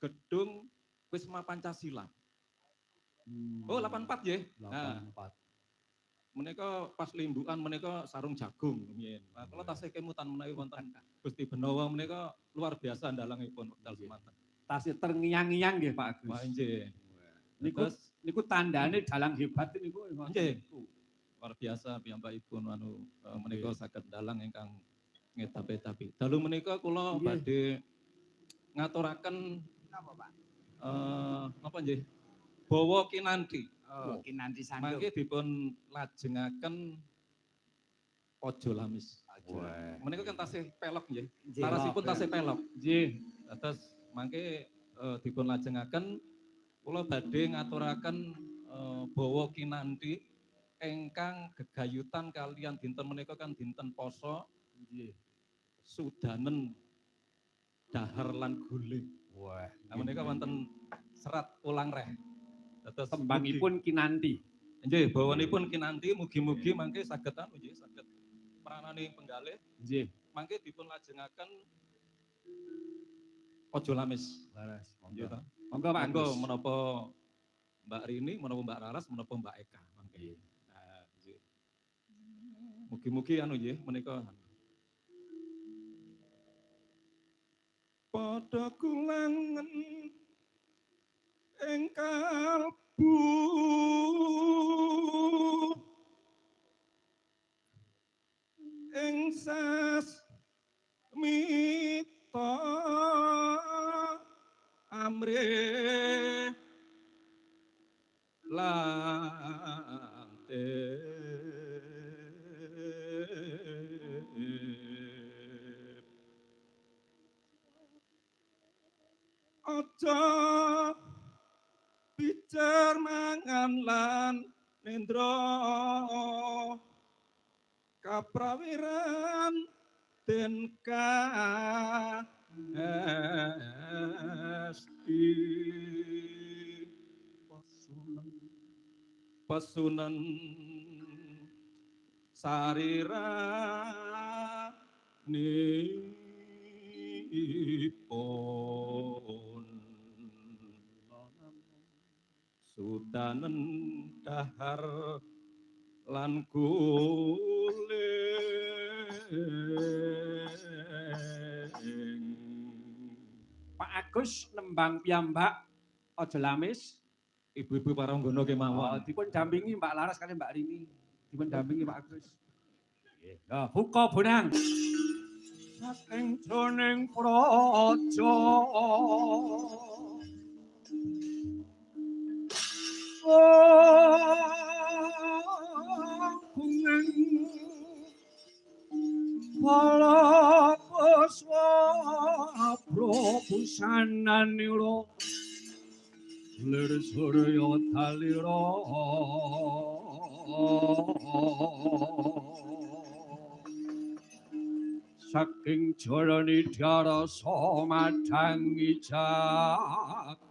gedung Wisma Pancasila. Oh, 84 nggih. Nah, 84. menika pas limbukan menika sarung jagung rumiyin. Nah, kula tasih kemutan menawi wonten Gusti Benawa menika luar biasa ndalangipun wekdal semanten. Tasih terngiang-ngiang nggih Pak Agus. Wah, nggih. Niku tandane dalang hebat niku. Nggih. Luar biasa piyambakipun menika saged dalang ingkang ngedap-edapi. Dalu menika kula badhe ngaturaken napa Pak? Napa nggih? Bawa kinanthi. Oh, kinanthi sandung. Mangke dipun lajengaken Ojo Lamis. Menika kan tasih pelok nggih. Larasipun tasih pelok. Nggih. Dados mangke dipun lajengaken kula badhe ngaturaken bawa kinanthi ingkang gegayutan kalian dinten menika kan dinten poso. Nggih. Sudanen dahar lan guling. Wah, menika wonten serat ulang reh. Dados tembangipun kinanthi. Nggih, bawanipun kinanthi mugi-mugi mangke saged nggih saged pranane penggalih. Nggih. Mangke dipun lajengaken Ojo Lamis. Laras. Nggih ta. Monggo Pak Agus. Menapa Mbak Rini, menapa Mbak Raras, menapa Mbak Eka mangke. Nah, nggih. Mugi-mugi nggih menika padha kulangen ing kalbu ing sasmita amrih lante aja pijar mangan lan nendra kaprawiran den esti pasunan sarira nipun sudanen dahar lan guling. Pak Agus nembang piyambak Ojo Lamis. Ibu-ibu paranggana kemawon. Dipun dampingi Mbak Laras kali Mbak Rini. Dipun dampingi Pak Agus. Nah, buka bonang. Saking jroning praja. Pala puswa prabusananira lir surya talira saking jarane dharasa madangi jagat